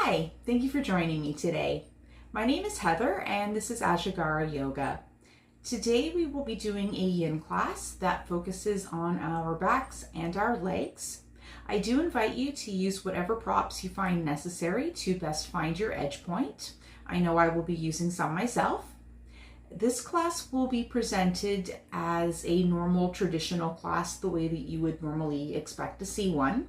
Hi, thank you for joining me today. My name is Heather and this is Ajagara Yoga. Today we will be doing a yin class that focuses on our backs and our legs. I do invite you to use whatever props you find necessary to best find your edge point. I know I will be using some myself. This class will be presented as a normal traditional class, the way that you would normally expect to see one.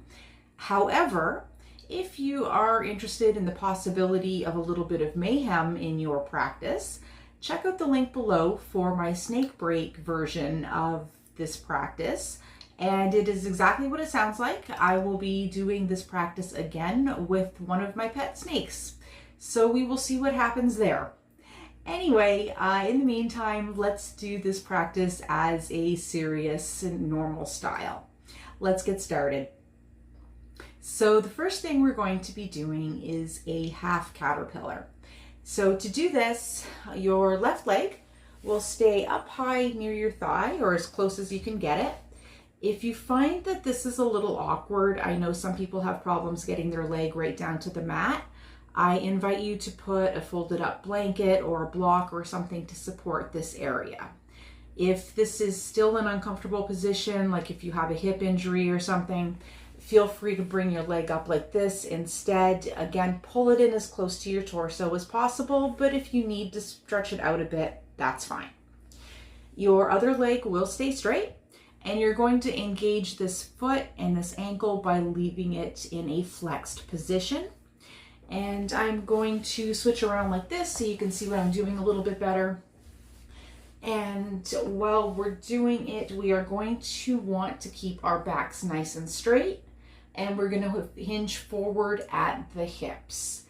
However, if you are interested in the possibility of a little bit of mayhem in your practice, check out the link below for my snake break version of this practice. And it is exactly what it sounds like. I will be doing this practice again with one of my pet snakes. So we will see what happens there. Anyway, in the meantime, let's do this practice as a serious and normal style. Let's get started. So the first thing we're going to be doing is a half caterpillar. So to do this, your left leg will stay up high near your thigh or as close as you can get it. If you find that this is a little awkward, I know some people have problems getting their leg right down to the mat. I invite you to put a folded up blanket or a block or something to support this area. If this is still an uncomfortable position, like if you have a hip injury or something, feel free to bring your leg up like this instead. Again, pull it in as close to your torso as possible, but if you need to stretch it out a bit, that's fine. Your other leg will stay straight, and you're going to engage this foot and this ankle by leaving it in a flexed position. And I'm going to switch around like this so you can see what I'm doing a little bit better. And while we're doing it, we are going to want to keep our backs nice and straight, and we're going to hinge forward at the hips.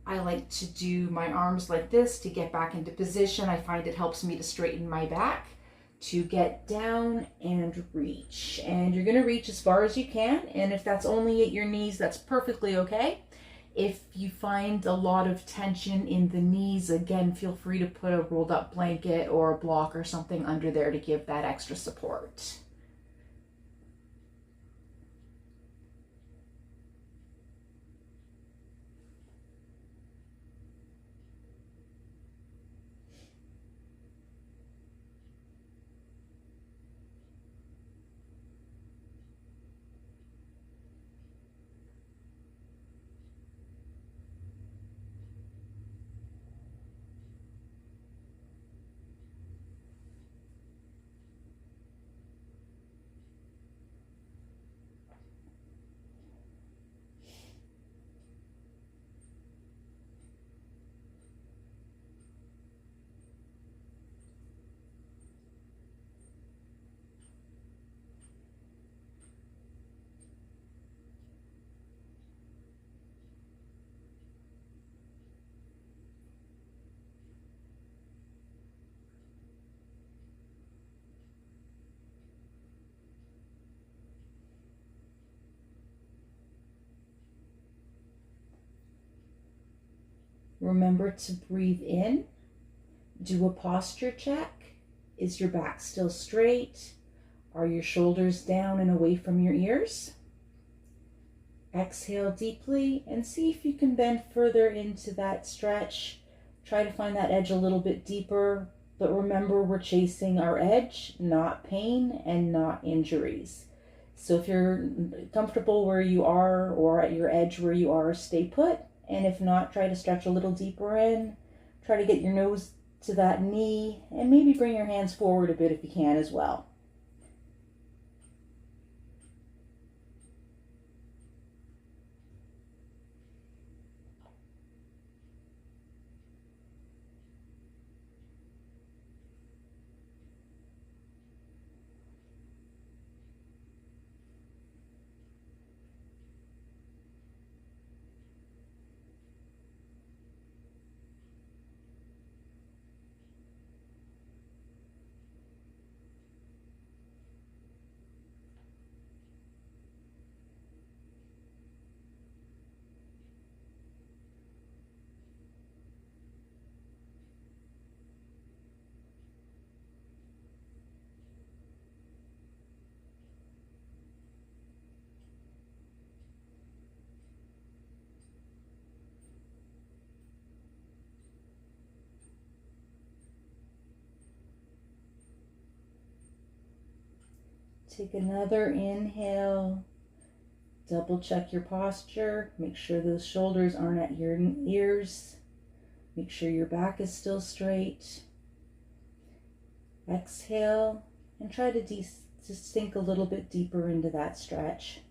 I like to do my arms like this to get back into position. I find it helps me to straighten my back, to get down and reach. And you're going to reach as far as you can, and if that's only at your knees, that's perfectly okay. If you find a lot of tension in the knees, again, feel free to put a rolled up blanket or a block or something under there to give that extra support. Remember to breathe in, do a posture check. Is your back still straight? Are your shoulders down and away from your ears? Exhale deeply and see if you can bend further into that stretch. Try to find that edge a little bit deeper, but remember we're chasing our edge, not pain and not injuries. So if you're comfortable where you are or at your edge where you are, stay put. And if not, try to stretch a little deeper in. Try to get your nose to that knee and maybe bring your hands forward a bit if you can as well. Take another inhale. Double check your posture. Make sure those shoulders aren't at your ears. Make sure your back is still straight. Exhale and try to sink a little bit deeper into that stretch.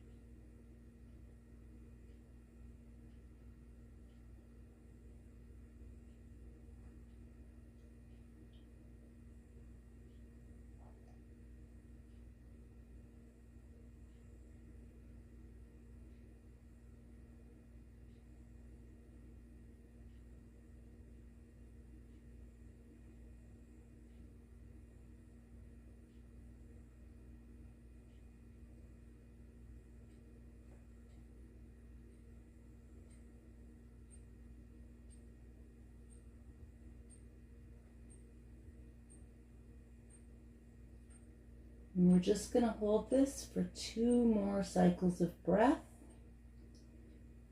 And we're just going to hold this for 2 more cycles of breath.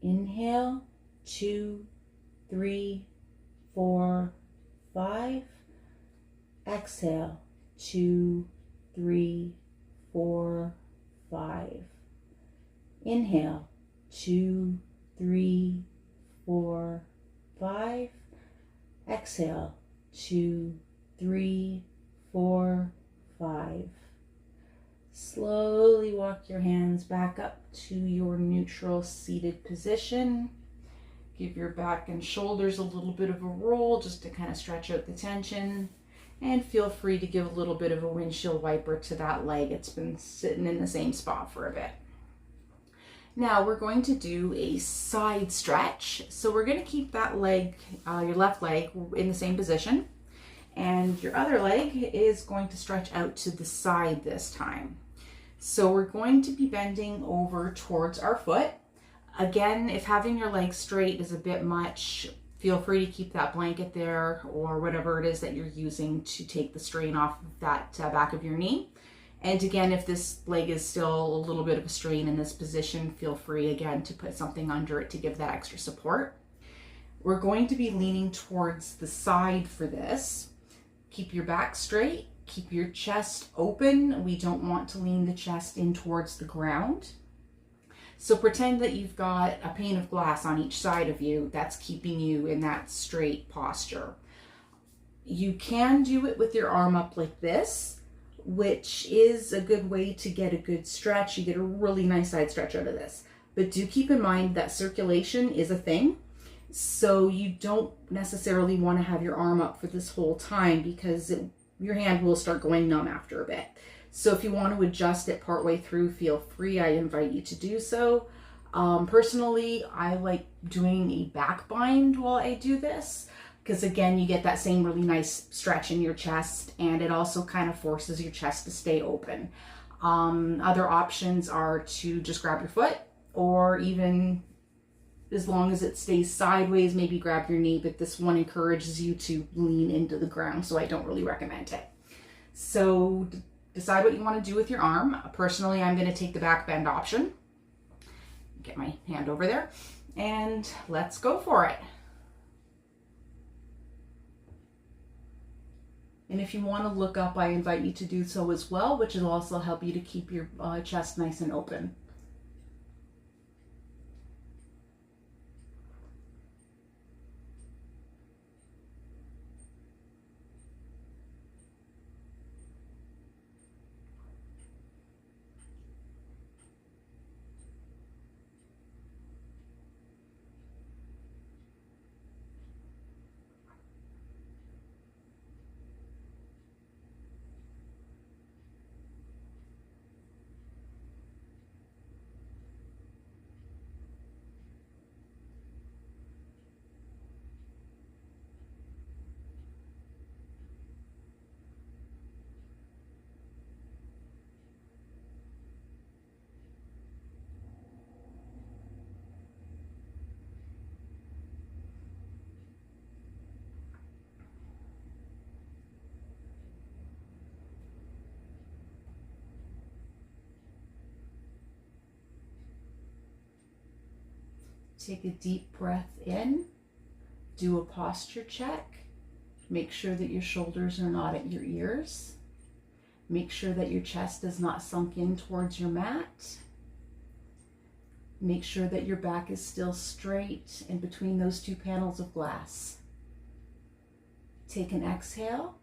Inhale, 2, 3, 4, 5. Exhale, 2, 3, 4, 5. Inhale, 2, 3, 4, 5. Exhale, 2, 3, 4, 5. Slowly walk your hands back up to your neutral seated position. Give your back and shoulders a little bit of a roll just to kind of stretch out the tension. And feel free to give a little bit of a windshield wiper to that leg. It's been sitting in the same spot for a bit. Now we're going to do a side stretch. So we're going to keep that leg, your left leg, in the same position. And your other leg is going to stretch out to the side this time. So we're going to be bending over towards our foot. Again, if having your legs straight is a bit much, feel free to keep that blanket there or whatever it is that you're using to take the strain off of that back of your knee. And again, if this leg is still a little bit of a strain in this position, feel free again to put something under it to give that extra support. We're going to be leaning towards the side for this. Keep your back straight, keep your chest open. We don't want to lean the chest in towards the ground. So pretend that you've got a pane of glass on each side of you that's keeping you in that straight posture. You can do it with your arm up like this, which is a good way to get a good stretch. You get a really nice side stretch out of this. But do keep in mind that circulation is a thing. So you don't necessarily want to have your arm up for this whole time because your hand will start going numb after a bit. So if you want to adjust it partway through, feel free. I invite you to do so. Personally, I like doing a back bind while I do this because again, you get that same really nice stretch in your chest and it also kind of forces your chest to stay open. Other options are to just grab your foot or even as long as it stays sideways, maybe grab your knee, but this one encourages you to lean into the ground, so I don't really recommend it. So decide what you want to do with your arm. Personally, I'm going to take the back bend option. Get my hand over there, and let's go for it. And if you want to look up, I invite you to do so as well, which will also help you to keep your chest nice and open. Take a deep breath in, do a posture check, make sure that your shoulders are not at your ears, Make sure that your chest is not sunk in towards your mat. Make sure that your back is still straight in between those two panels of glass. Take an exhale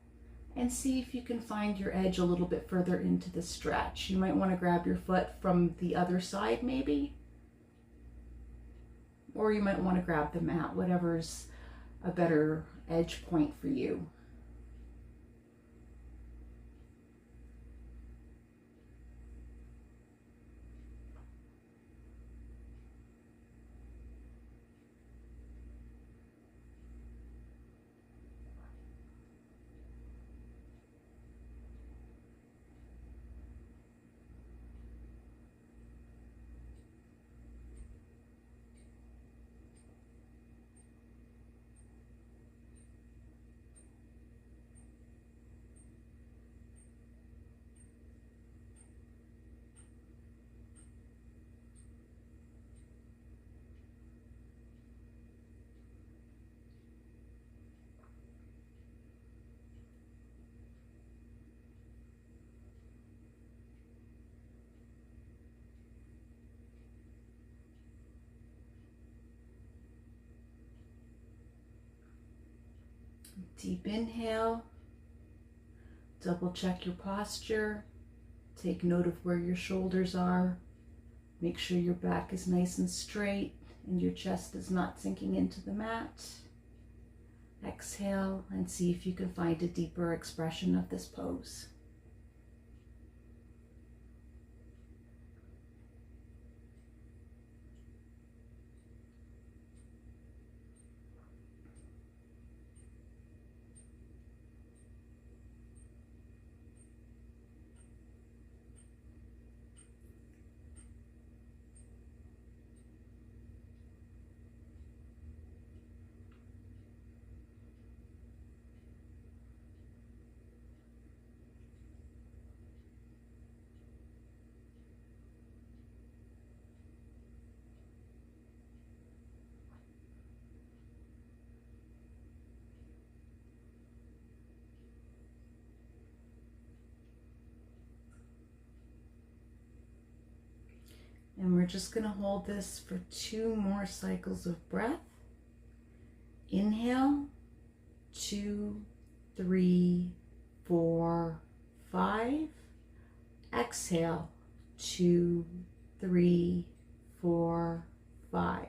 and see if you can find your edge a little bit further into the stretch. You might want to grab your foot from the other side maybe, or you might want to grab the mat, whatever's a better edge point for you. Deep inhale, double check your posture, take note of where your shoulders are, make sure your back is nice and straight and your chest is not sinking into the mat. Exhale and see if you can find a deeper expression of this pose. And we're just going to hold this for 2 more cycles of breath. Inhale, 2, 3, 4, 5. Exhale, 2, 3, 4, 5.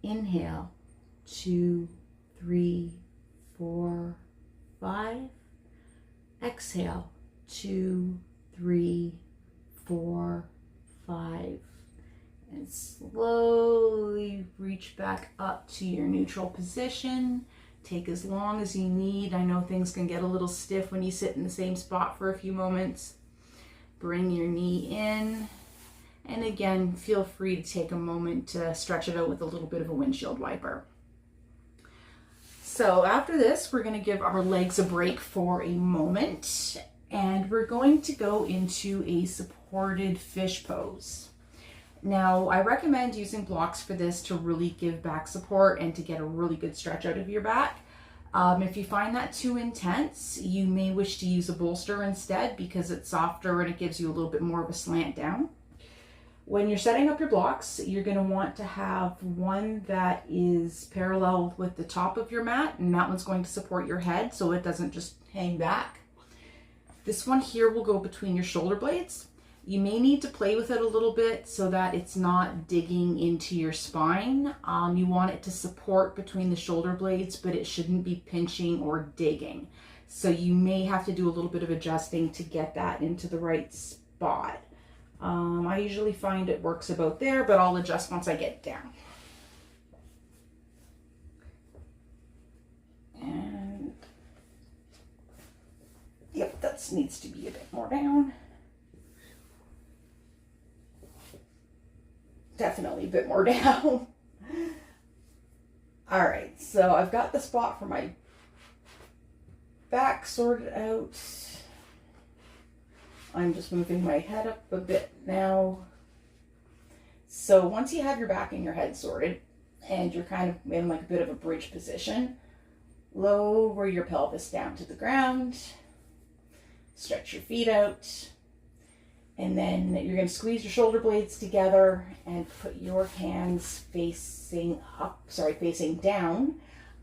Inhale, 2, 3, 4, 5. Exhale, 2, 3, 4, 5. And slowly reach back up to your neutral position. Take as long as you need. I know things can get a little stiff when you sit in the same spot for a few moments. Bring your knee in. And again, feel free to take a moment to stretch it out with a little bit of a windshield wiper. So after this, we're going to give our legs a break for a moment. And we're going to go into a supported fish pose. Now, I recommend using blocks for this to really give back support and to get a really good stretch out of your back. If you find that too intense, you may wish to use a bolster instead because it's softer and it gives you a little bit more of a slant down. When you're setting up your blocks, you're going to want to have one that is parallel with the top of your mat, and that one's going to support your head so it doesn't just hang back. This one here will go between your shoulder blades. You may need to play with it a little bit so that it's not digging into your spine. You want it to support between the shoulder blades, but it shouldn't be pinching or digging. So you may have to do a little bit of adjusting to get that into the right spot. I usually find it works about there, but I'll adjust once I get down. And yep, that needs to be a bit more down. Definitely a bit more down. All right, so I've got the spot for my back sorted out. I'm just moving my head up a bit now. So once you have your back and your head sorted and you're kind of in like a bit of a bridge position, lower your pelvis down to the ground. Stretch your feet out. And then you're going to squeeze your shoulder blades together and put your hands facing down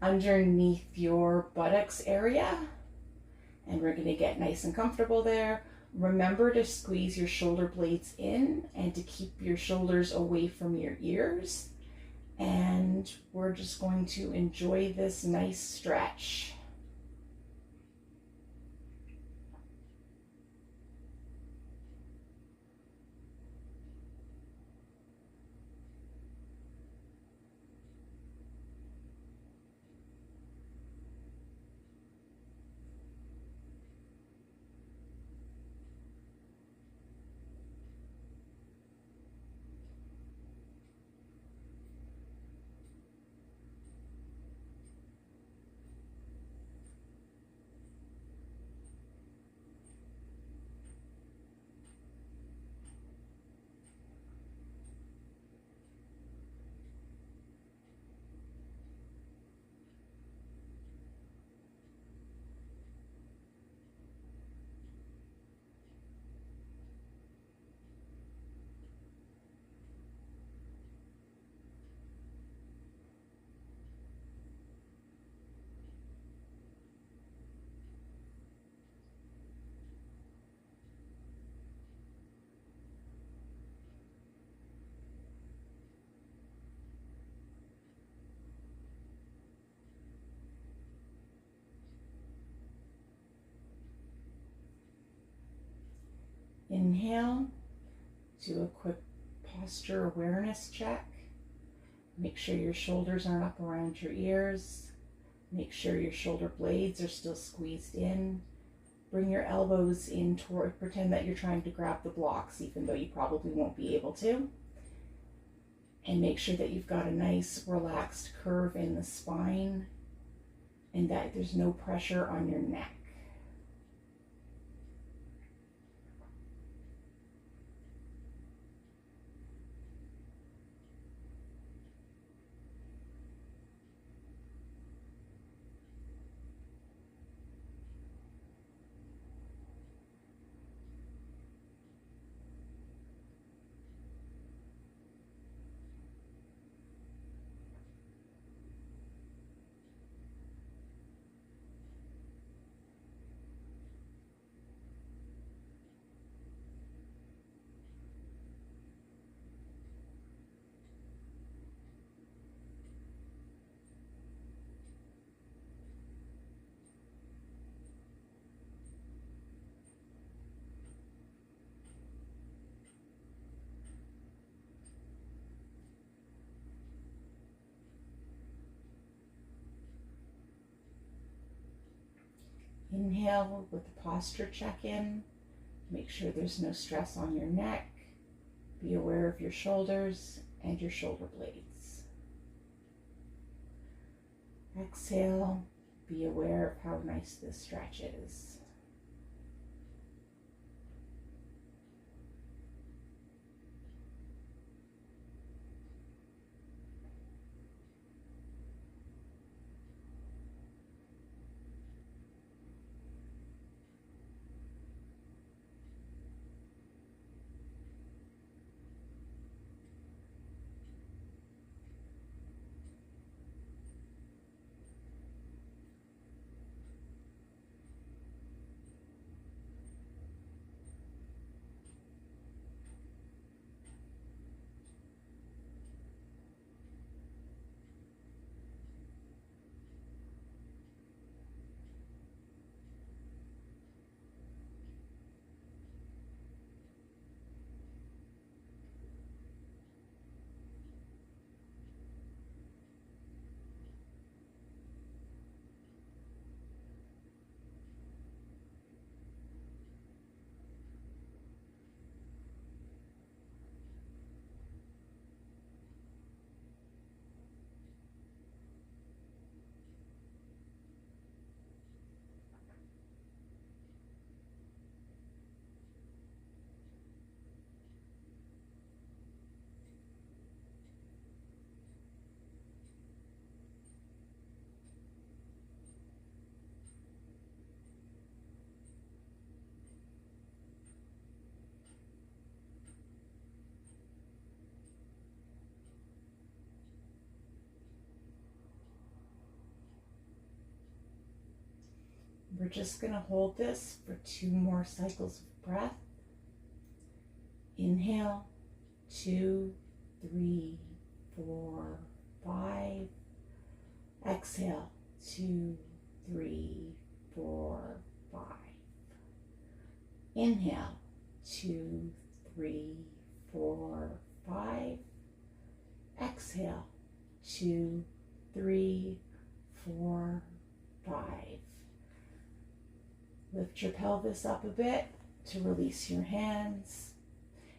underneath your buttocks area. And we're going to get nice and comfortable there. Remember to squeeze your shoulder blades in and to keep your shoulders away from your ears. And we're just going to enjoy this nice stretch. Inhale, do a quick posture awareness check. Make sure your shoulders aren't up around your ears. Make sure your shoulder blades are still squeezed in. Bring your elbows in toward, pretend that you're trying to grab the blocks, even though you probably won't be able to. And make sure that you've got a nice relaxed curve in the spine and that there's no pressure on your neck. Inhale with the posture check-in. Make sure there's no stress on your neck. Be aware of your shoulders and your shoulder blades. Exhale. Be aware of how nice this stretch is. we're just going to hold this for 2 more cycles of breath. Inhale, 2, 3, 4, 5. Exhale, 2, 3, 4, 5. Inhale, 2, 3, 4, 5. Exhale, 2, 3, 4, 5. Lift your pelvis up a bit to release your hands.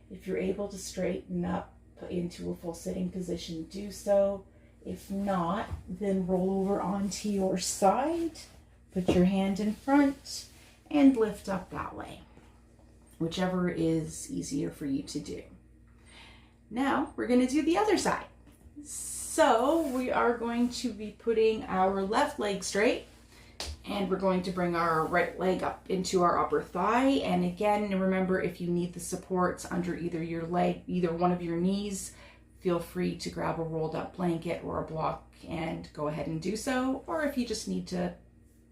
If you're able to straighten up into a full sitting position, do so. If not, then roll over onto your side, put your hand in front, and lift up that way, whichever is easier for you to do. Now we're going to do the other side. So we are going to be putting our left leg straight, and we're going to bring our right leg up into our upper thigh. And again, remember, if you need the supports under either your leg, either one of your knees, feel free to grab a rolled up blanket or a block and go ahead and do so. Or if you just need to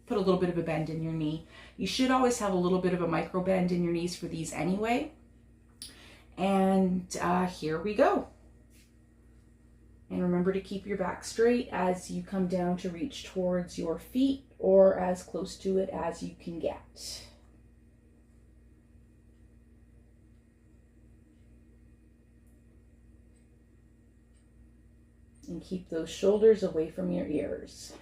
put a little bit of a bend in your knee, you should always have a little bit of a micro bend in your knees for these anyway. And here we go. And remember to keep your back straight as you come down to reach towards your feet or as close to it as you can get. And keep those shoulders away from your ears.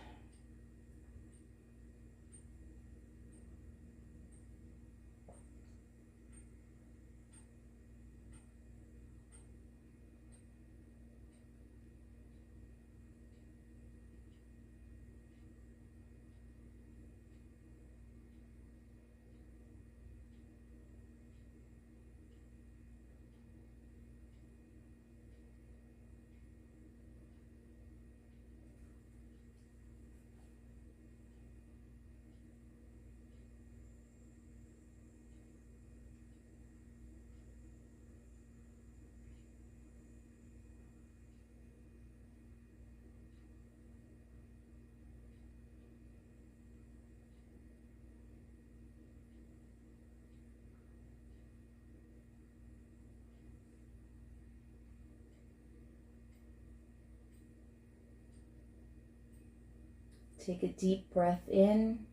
Take a deep breath in.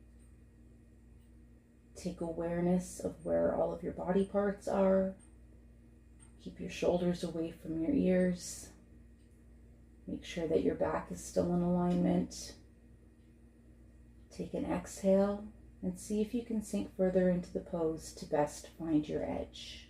Take awareness of where all of your body parts are. Keep your shoulders away from your ears. Make sure that your back is still in alignment. Take an exhale and see if you can sink further into the pose to best find your edge.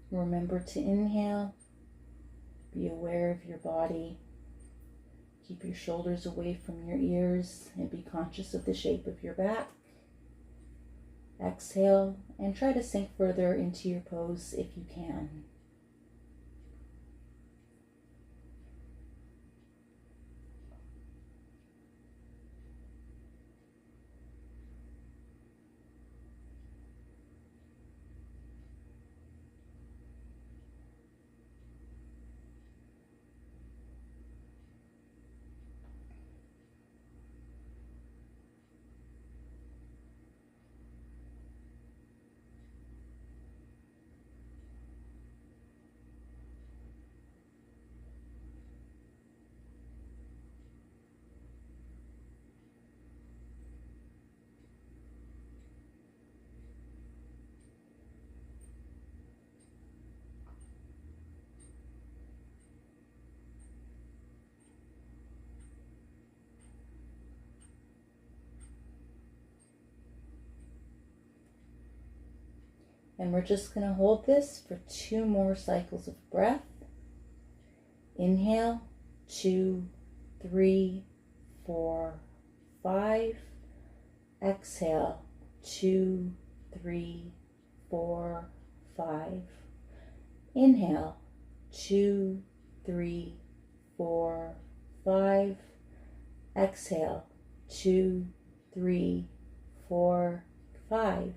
Remember to inhale, be aware of your body, keep your shoulders away from your ears, and be conscious of the shape of your back. Exhale and try to sink further into your pose if you can. And we're just going to hold this for 2 more cycles of breath. Inhale, 2, 3, 4, 5. Exhale, 2, 3, 4, 5. Inhale, 2, 3, 4, 5. Exhale, 2, 3, 4, 5.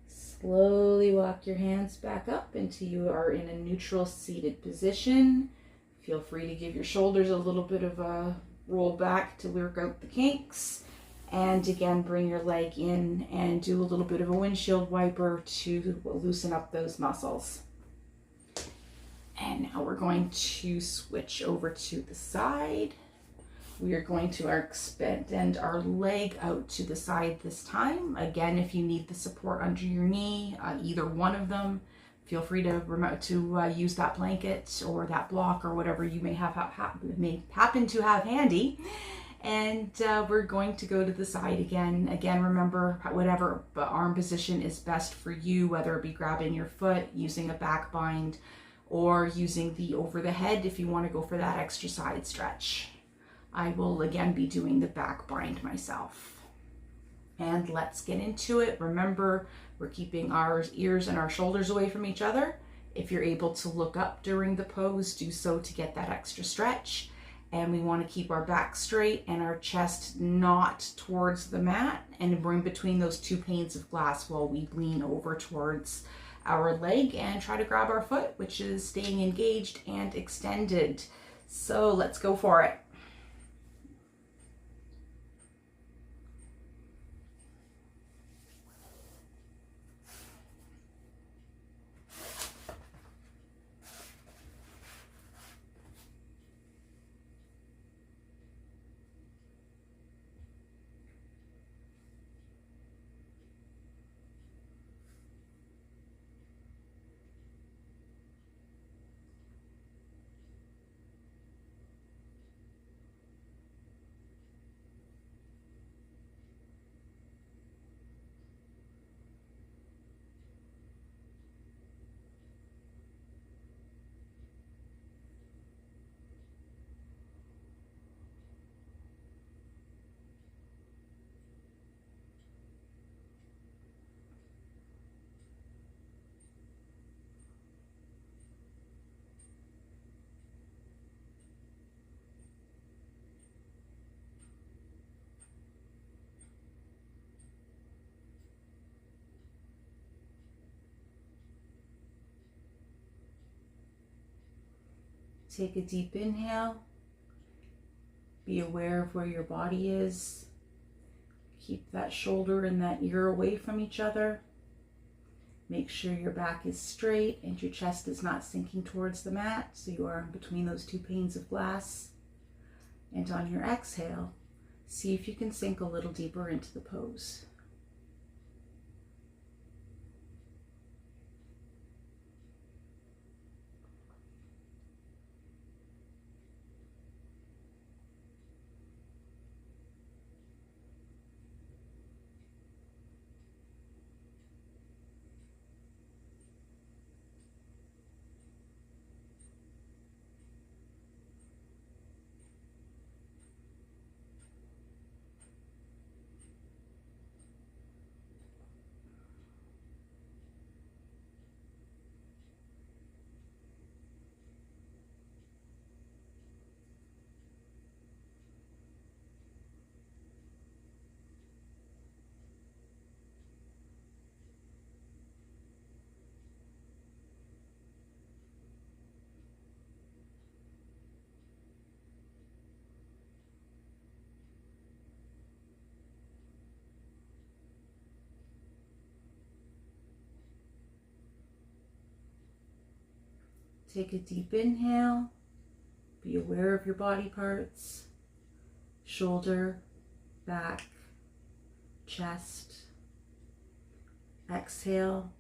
Slowly walk your hands back up until you are in a neutral seated position. Feel free to give your shoulders a little bit of a roll back to work out the kinks. And again, bring your leg in and do a little bit of a windshield wiper to loosen up those muscles. And now we're going to switch over to the side. We are going to extend our leg out to the side this time. Again, if you need the support under your knee, either one of them, feel free to use that blanket or that block or whatever you may happen to have handy. And we're going to go to the side again. Again, remember, whatever arm position is best for you, whether it be grabbing your foot, using a back bind, or using the over the head if you want to go for that extra side stretch. I will again be doing the back bind myself. And let's get into it. Remember, we're keeping our ears and our shoulders away from each other. If you're able to look up during the pose, do so to get that extra stretch. And we want to keep our back straight and our chest not towards the mat, and we're in between those 2 panes of glass while we lean over towards our leg and try to grab our foot, which is staying engaged and extended. So let's go for it. Take a deep inhale. Be aware of where your body is. Keep that shoulder and that ear away from each other. Make sure your back is straight and your chest is not sinking towards the mat, so you are in between those 2 panes of glass. And on your exhale, see if you can sink a little deeper into the pose. Take a deep inhale. Be aware of your body parts, shoulder, back, chest. Exhale.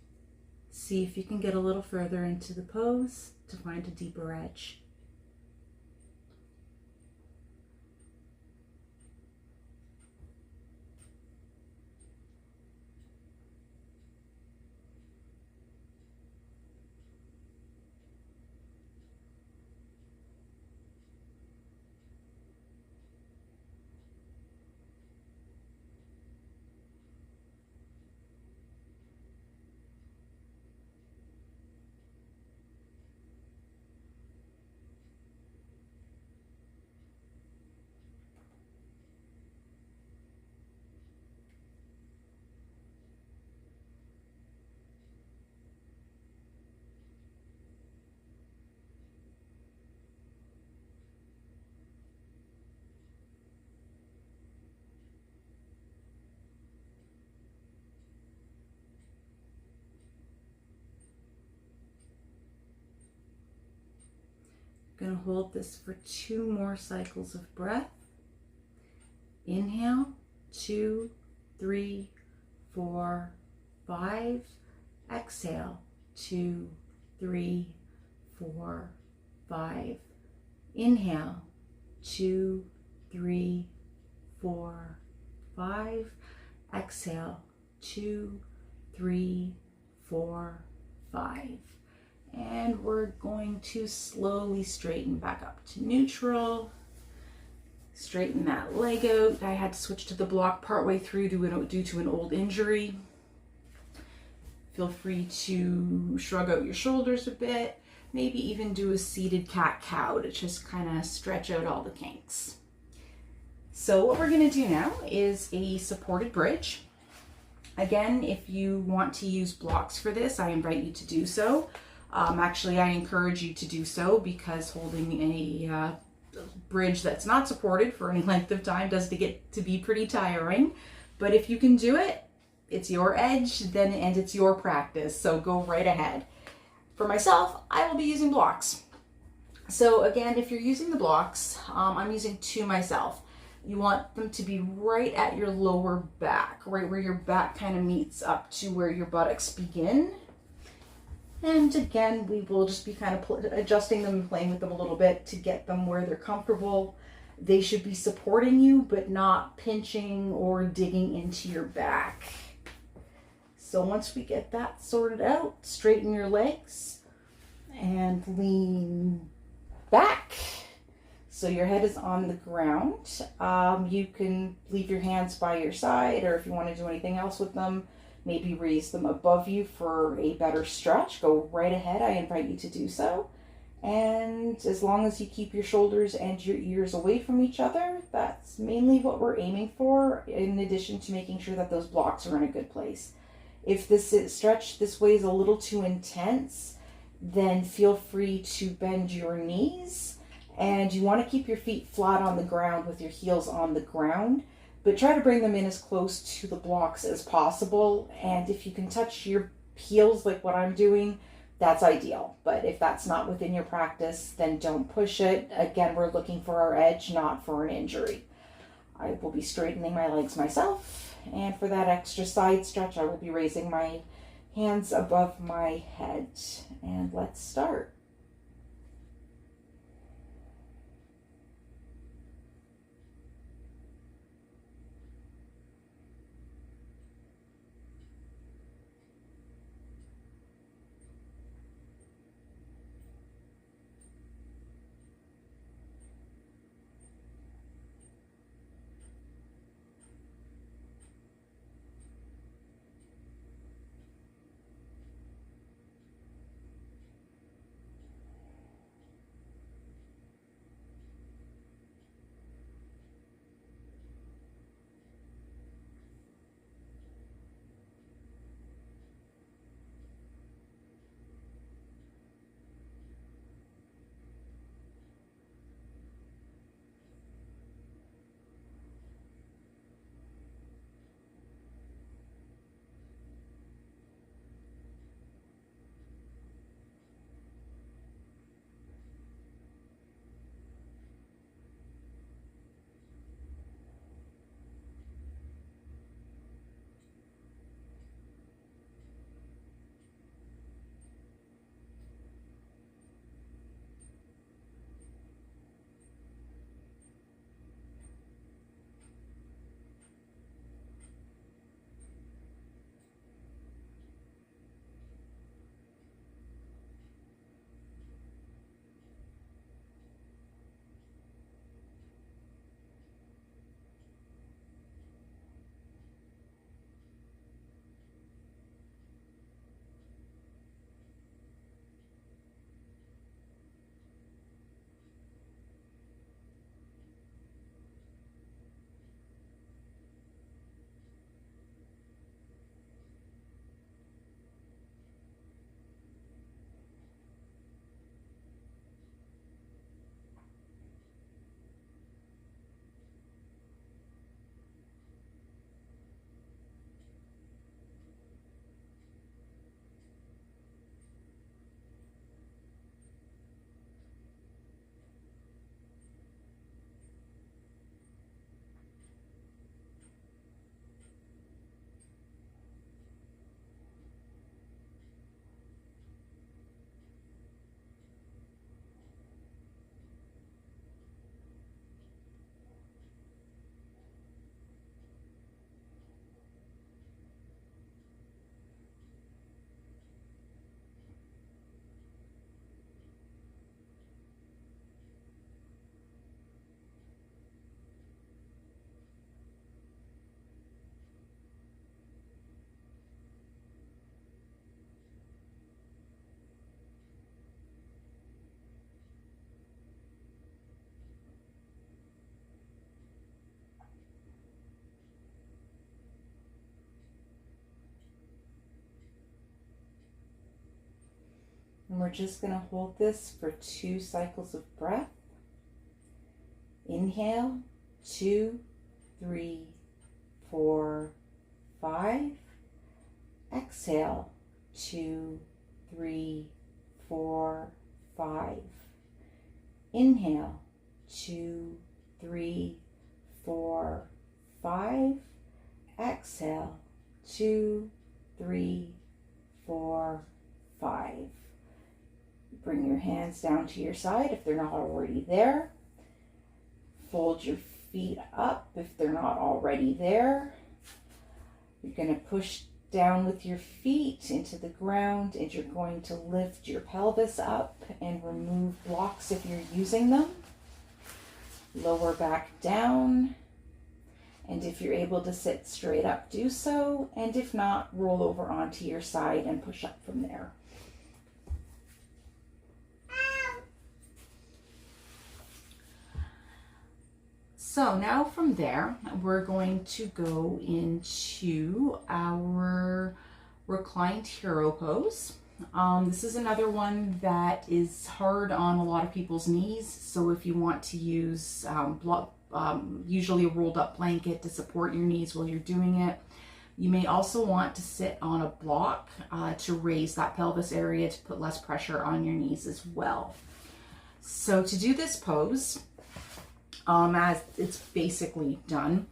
See if you can get a little further into the pose to find a deeper edge. Going to hold this for 2 more cycles of breath. Inhale, 2, 3, 4, 5. Exhale, 2, 3, 4, 5. Inhale, 2, 3, 4, 5. Exhale, 2, 3, 4, 5. And we're going to slowly straighten back up to neutral. Straighten that leg out. I had to switch to the block partway through due to an old injury. Feel free to shrug out your shoulders a bit. Maybe even do a seated cat-cow to just kind of stretch out all the kinks. So what we're going to do now is a supported bridge. Again, if you want to use blocks for this, I invite you to do so. Actually, I encourage you to do so because holding a bridge that's not supported for any length of time does get to be pretty tiring. But if you can do it, it's your edge then, and it's your practice, so go right ahead. For myself, I will be using blocks. So again, if you're using the blocks, I'm using 2 myself. You want them to be right at your lower back, right where your back kind of meets up to where your buttocks begin. And again, we will just be kind of adjusting them and playing with them a little bit to get them where they're comfortable. They should be supporting you, but not pinching or digging into your back. So once we get that sorted out, straighten your legs and lean back. So your head is on the ground. You can leave your hands by your side, or if you want to do anything else with them, maybe raise them above you for a better stretch. Go right ahead. I invite you to do so. And as long as you keep your shoulders and your ears away from each other, that's mainly what we're aiming for, in addition to making sure that those blocks are in a good place. If this stretch this way is a little too intense, then feel free to bend your knees. And you want to keep your feet flat on the ground with your heels on the ground, but try to bring them in as close to the blocks as possible. And if you can touch your heels like what I'm doing, that's ideal. But if that's not within your practice, then don't push it. Again, we're looking for our edge, not for an injury. I will be straightening my legs myself. And for that extra side stretch, I will be raising my hands above my head. And let's start. And we're just going to hold this for 2 cycles of breath. Inhale, 2, 3, 4, 5. Exhale, 2, 3, 4, 5. Inhale, 2, 3, 4, 5. Exhale, 2, 3, 4, 5. Bring your hands down to your side if they're not already there. Fold your feet up if they're not already there. You're going to push down with your feet into the ground, and you're going to lift your pelvis up and remove blocks if you're using them. Lower back down. And if you're able to sit straight up, do so. And if not, roll over onto your side and push up from there. So now from there, we're going to go into our reclined hero pose. This is another one that is hard on a lot of people's knees. So if you want to use usually a rolled up blanket to support your knees while you're doing it, you may also want to sit on a block to raise that pelvis area to put less pressure on your knees as well. So to do this pose, as it's basically done,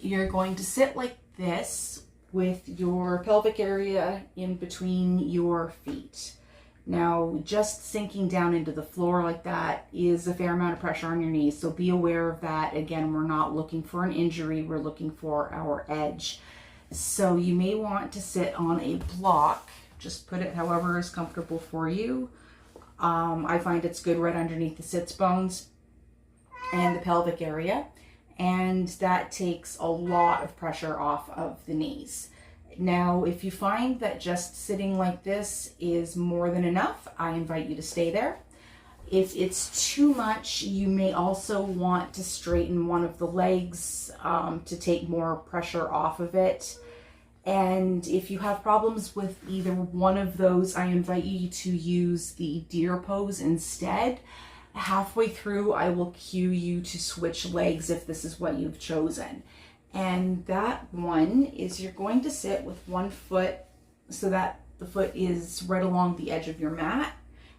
you're going to sit like this with your pelvic area in between your feet. Now, just sinking down into the floor like that is a fair amount of pressure on your knees, so be aware of that. Again, we're not looking for an injury, we're looking for our edge. So you may want to sit on a block, just put it however is comfortable for you. I find it's good right underneath the sits bones and the pelvic area, and that takes a lot of pressure off of the knees. Now, if you find that just sitting like this is more than enough, I invite you to stay there. If it's too much, you may also want to straighten one of the legs to take more pressure off of it. And if you have problems with either one of those, I invite you to use the deer pose instead. Halfway through, I will cue you to switch legs if this is what you've chosen. And that one is you're going to sit with one foot so that the foot is right along the edge of your mat.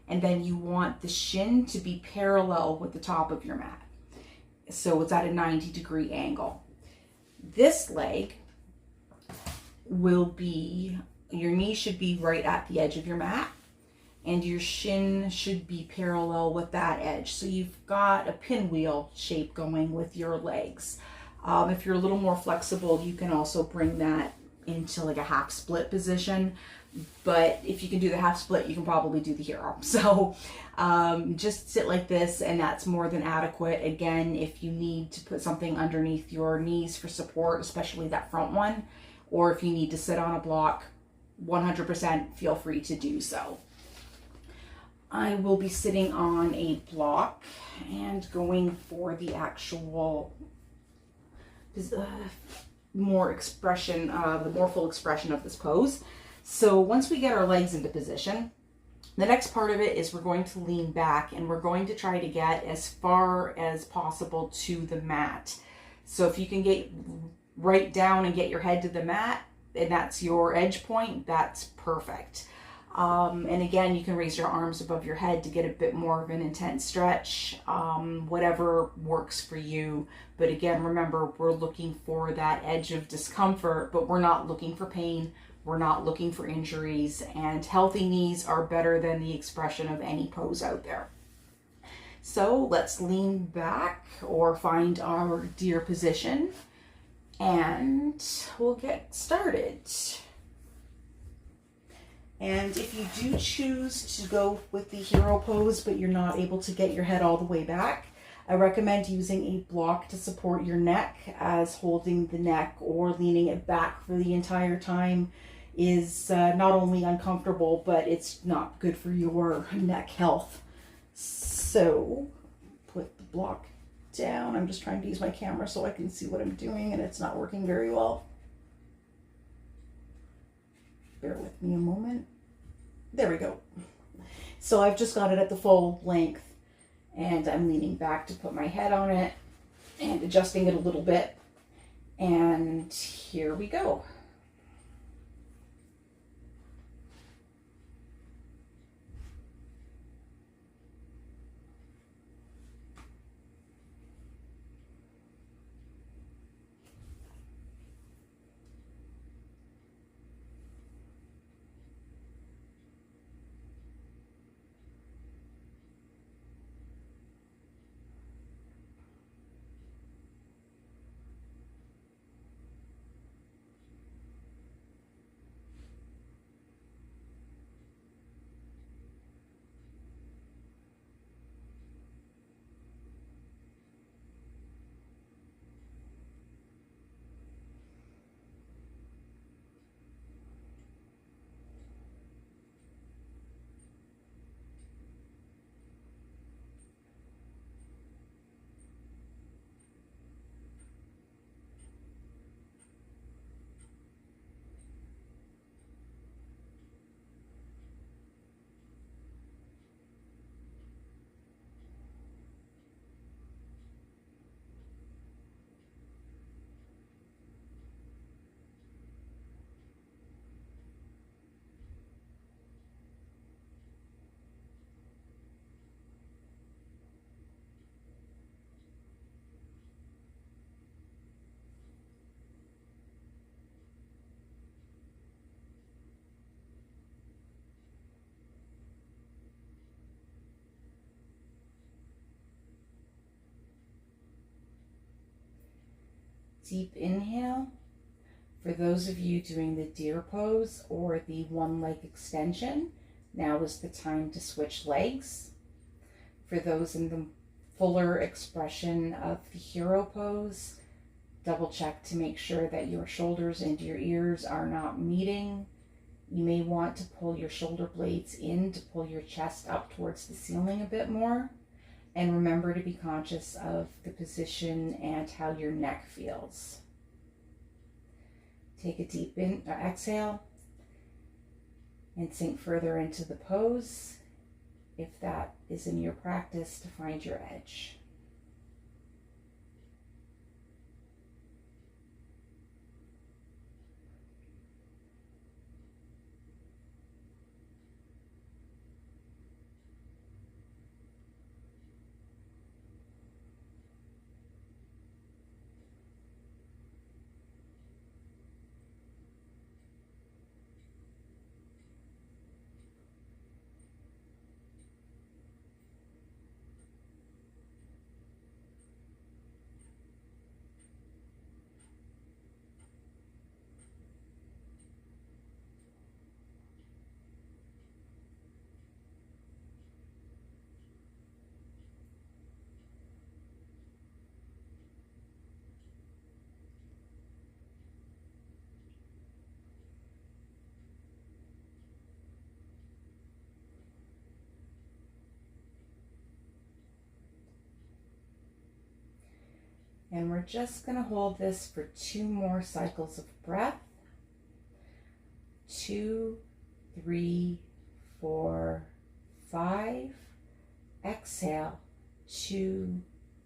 And then you want the shin to be parallel with the top of your mat. So it's at a 90-degree angle. This leg will be, your knee should be right at the edge of your mat, and your shin should be parallel with that edge. So you've got a pinwheel shape going with your legs. If you're a little more flexible, you can also bring that into like a half split position. But if you can do the half split, you can probably do the hero. So just sit like this, and that's more than adequate. Again, if you need to put something underneath your knees for support, especially that front one, or if you need to sit on a block, 100% feel free to do so. I will be sitting on a block and going for the actual the more full expression of this pose. So once we get our legs into position, the next part of it is we're going to lean back, and we're going to try to get as far as possible to the mat. So if you can get right down and get your head to the mat, and that's your edge point, that's perfect. And again, you can raise your arms above your head to get a bit more of an intense stretch, whatever works for you. But again, remember, we're looking for that edge of discomfort, but we're not looking for pain. We're not looking for injuries, and healthy knees are better than the expression of any pose out there. So let's lean back or find our deer position, and we'll get started. And if you do choose to go with the hero pose, but you're not able to get your head all the way back, I recommend using a block to support your neck, as holding the neck or leaning it back for the entire time is not only uncomfortable, but it's not good for your neck health. So put the block down. I'm just trying to use my camera so I can see what I'm doing, and it's not working very well. Bear with me a moment. There we go. So I've just got it at the full length, and I'm leaning back to put my head on it and adjusting it a little bit. And here we go. Deep inhale. For those of you doing the deer pose or the one leg extension, now is the time to switch legs. For those in the fuller expression of the hero pose, double check to make sure that your shoulders and your ears are not meeting. You may want to pull your shoulder blades in to pull your chest up towards the ceiling a bit more. And remember to be conscious of the position and how your neck feels. Take a deep exhale and sink further into the pose, if that is in your practice, to find your edge. And we're just going to hold this for 2 more cycles of breath. 2, 3, 4, 5. Exhale. 2,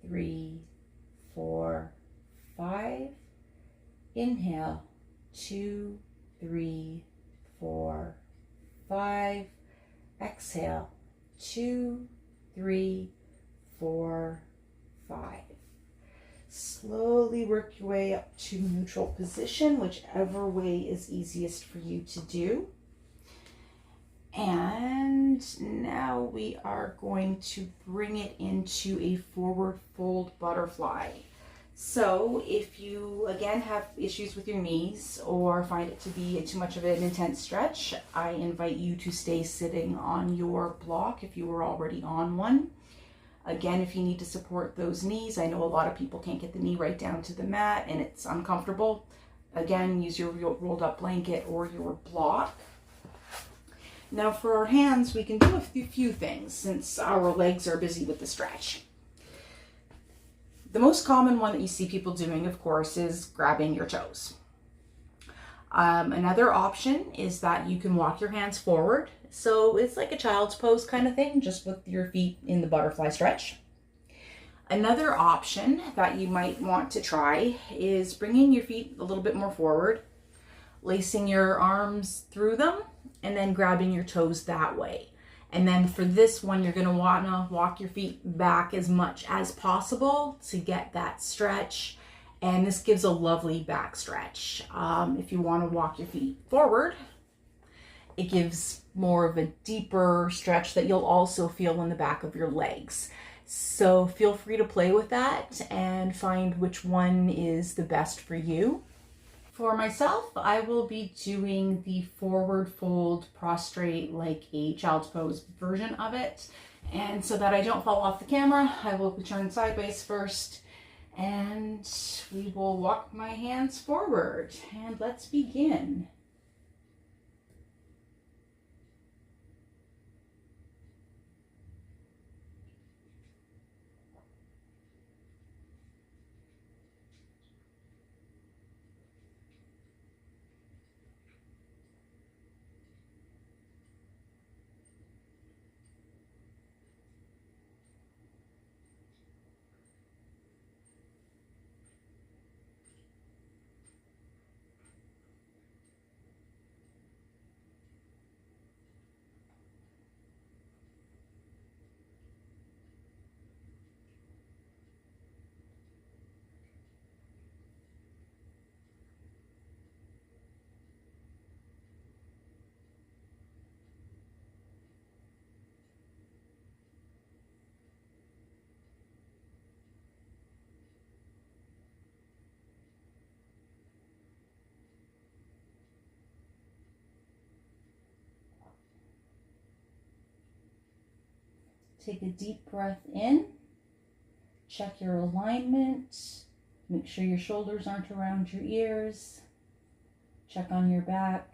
3, 4, 5. Inhale. 2, 3, 4, 5. Exhale. 2, 3, 4, 5. Slowly work your way up to neutral position, whichever way is easiest for you to do. And now we are going to bring it into a forward fold butterfly. So if you, again, have issues with your knees or find it to be too much of an intense stretch, I invite you to stay sitting on your block if you were already on one. Again, if you need to support those knees, I know a lot of people can't get the knee right down to the mat and it's uncomfortable. Again, use your rolled up blanket or your block. Now for our hands, we can do a few things since our legs are busy with the stretch. The most common one that you see people doing, of course, is grabbing your toes. Another option is that you can walk your hands forward. So it's like a child's pose kind of thing, just with your feet in the butterfly stretch. Another option that you might want to try is bringing your feet a little bit more forward, lacing your arms through them, and then grabbing your toes that way. And then for this one, you're going to want to walk your feet back as much as possible to get that stretch. And this gives a lovely back stretch. If you want to walk your feet forward, it gives more of a deeper stretch that you'll also feel in the back of your legs. So feel free to play with that and find which one is the best for you. For myself, I will be doing the forward fold prostrate like a child's pose version of it. And so that I don't fall off the camera, I will turn sideways first and we will walk my hands forward. And let's begin. Take a deep breath in, check your alignment, make sure your shoulders aren't around your ears, check on your back,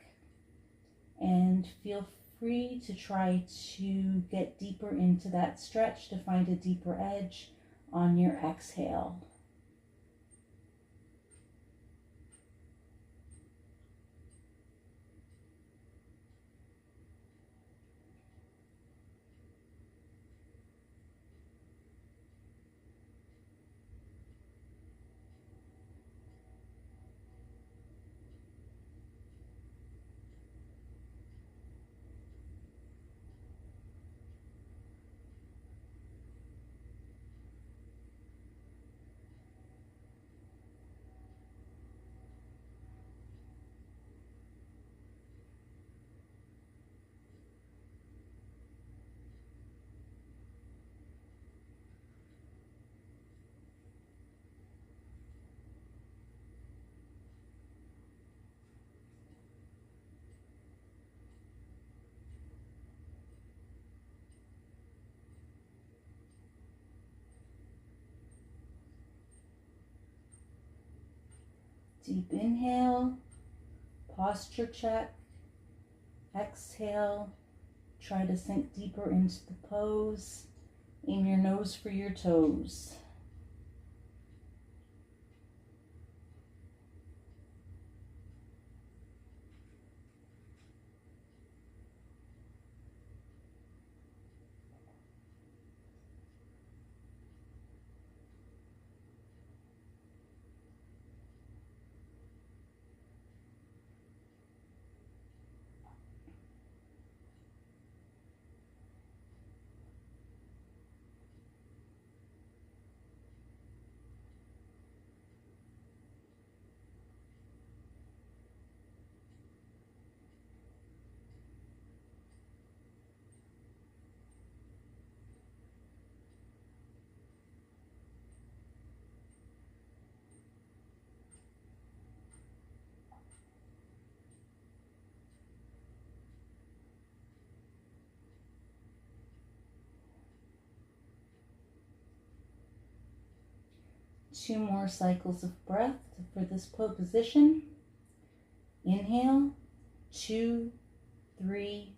and feel free to try to get deeper into that stretch to find a deeper edge on your exhale. Deep inhale, posture check, exhale, try to sink deeper into the pose, aim your nose for your toes. Two more cycles of breath for this position. Inhale, 2, 3,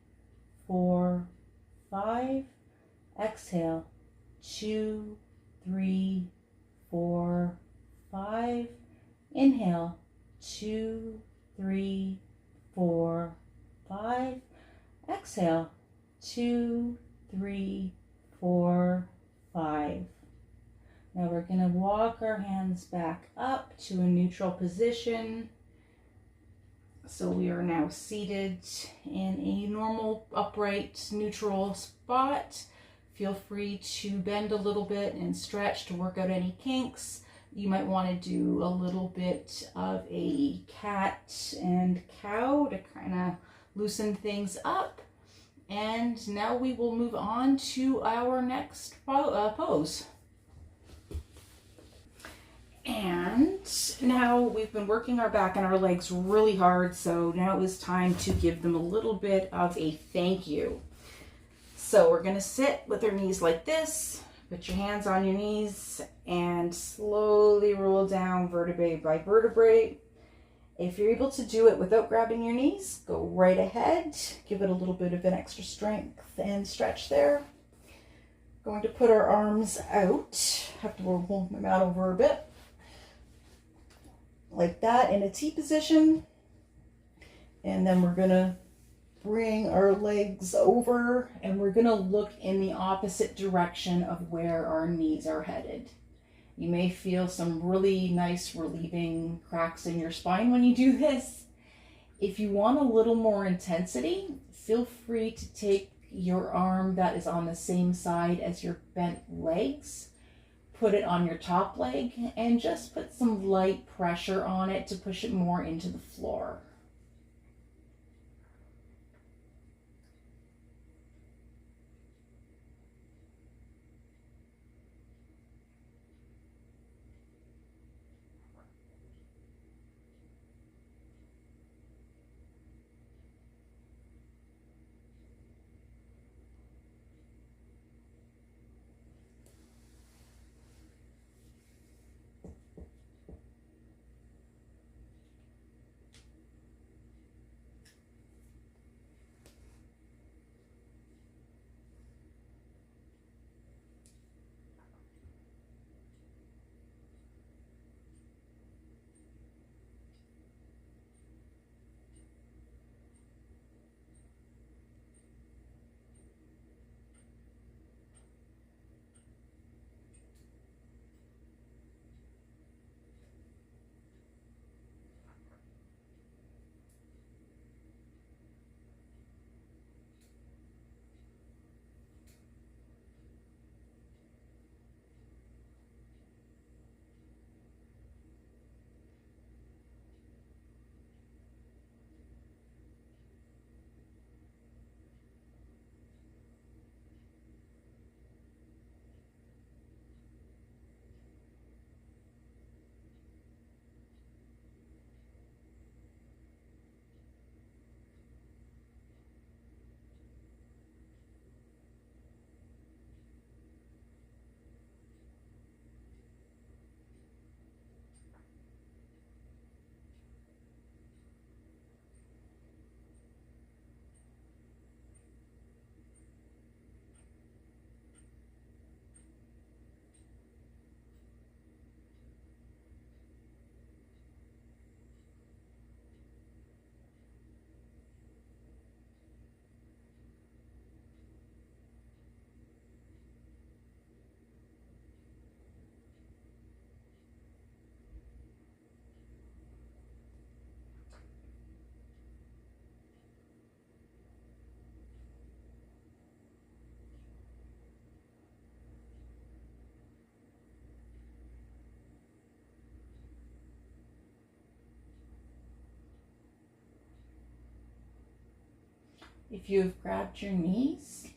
4, 5. Exhale, 2, 3, 4, 5. Inhale, 2, 3, 4, 5. Exhale, 2, 3, 4, 5. Now we're going to walk our hands back up to a neutral position. So we are now seated in a normal, upright, neutral spot. Feel free to bend a little bit and stretch to work out any kinks. You might want to do a little bit of a cat and cow to kind of loosen things up. And now we will move on to our next pose. And now we've been working our back and our legs really hard, so now it's time to give them a little bit of a thank you. So we're going to sit with our knees like this, put your hands on your knees, and slowly roll down vertebrae by vertebrae. If you're able to do it without grabbing your knees, go right ahead. Give it a little bit of an extra strength and stretch there. Going to put our arms out. Have to roll my mat over a bit. Like that in a T position. And then we're going to bring our legs over and we're going to look in the opposite direction of where our knees are headed. You may feel some really nice relieving cracks in your spine when you do this. If you want a little more intensity, feel free to take your arm that is on the same side as your bent legs, put it on your top leg, and just put some light pressure on it to push it more into the floor. If you have grabbed your knees,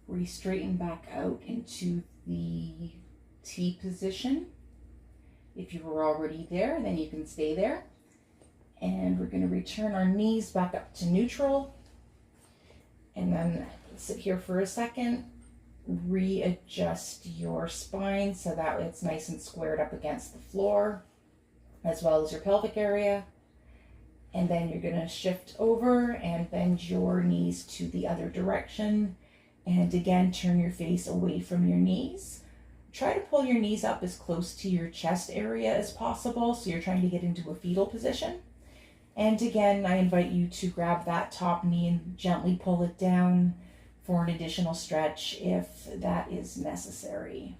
re-straighten back out into the T position. If you were already there, then you can stay there. And we're going to return our knees back up to neutral. And then sit here for a second. Readjust your spine so that it's nice and squared up against the floor, as well as your pelvic area. And then you're going to shift over and bend your knees to the other direction. And again, turn your face away from your knees. Try to pull your knees up as close to your chest area as possible. So you're trying to get into a fetal position. And again, I invite you to grab that top knee and gently pull it down for an additional stretch if that is necessary.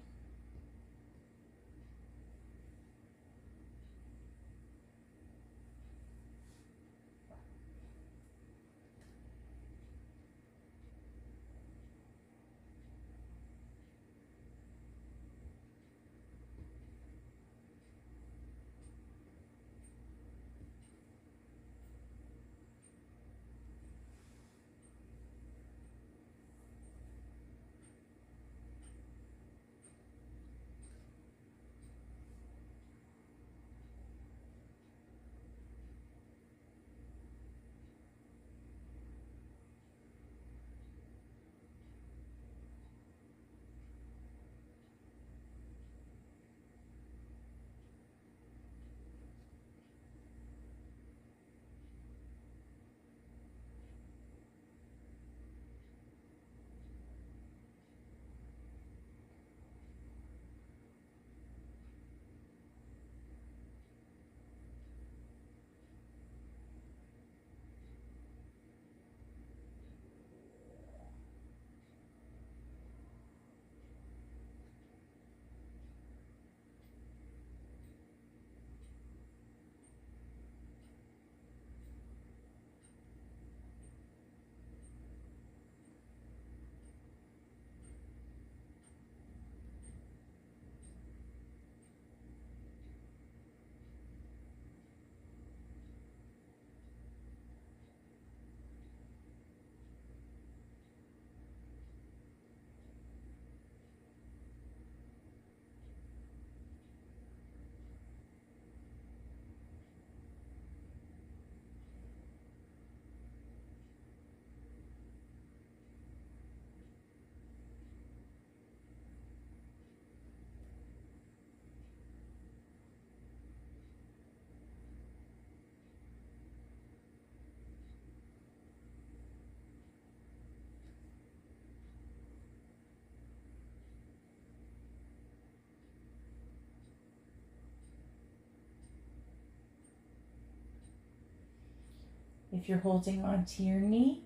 If you're holding on to your knee,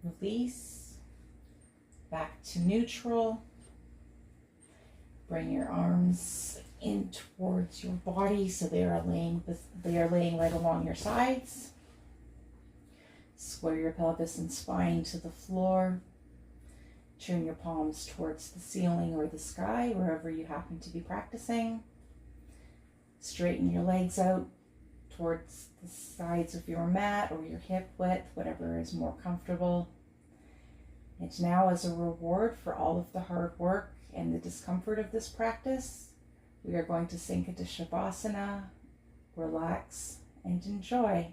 release back to neutral. Bring your arms in towards your body so they are laying right along your sides. Square your pelvis and spine to the floor. Turn your palms towards the ceiling or the sky, wherever you happen to be practicing. Straighten your legs out towards the sides of your mat or your hip width, whatever is more comfortable. And now, as a reward for all of the hard work and the discomfort of this practice, we are going to sink into Shavasana, relax, and enjoy.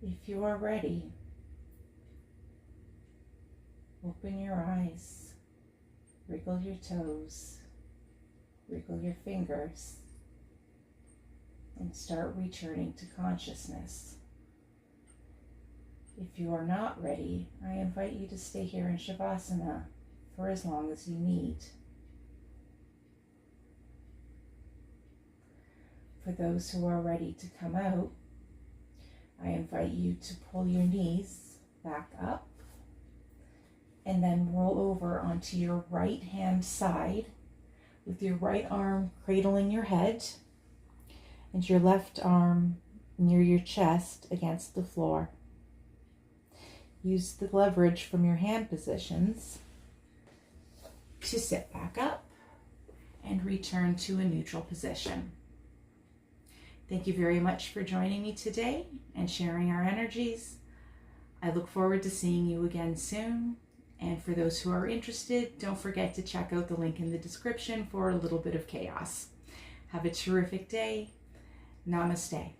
If you are ready, open your eyes, wriggle your toes, wriggle your fingers, and start returning to consciousness. If you are not ready, I invite you to stay here in Shavasana for as long as you need. For those who are ready to come out, I invite you to pull your knees back up and then roll over onto your right hand side with your right arm cradling your head and your left arm near your chest against the floor. Use the leverage from your hand positions to sit back up and return to a neutral position. Thank you very much for joining me today and sharing our energies. I look forward to seeing you again soon. And for those who are interested, don't forget to check out the link in the description for a little bit of chaos. Have a terrific day. Namaste.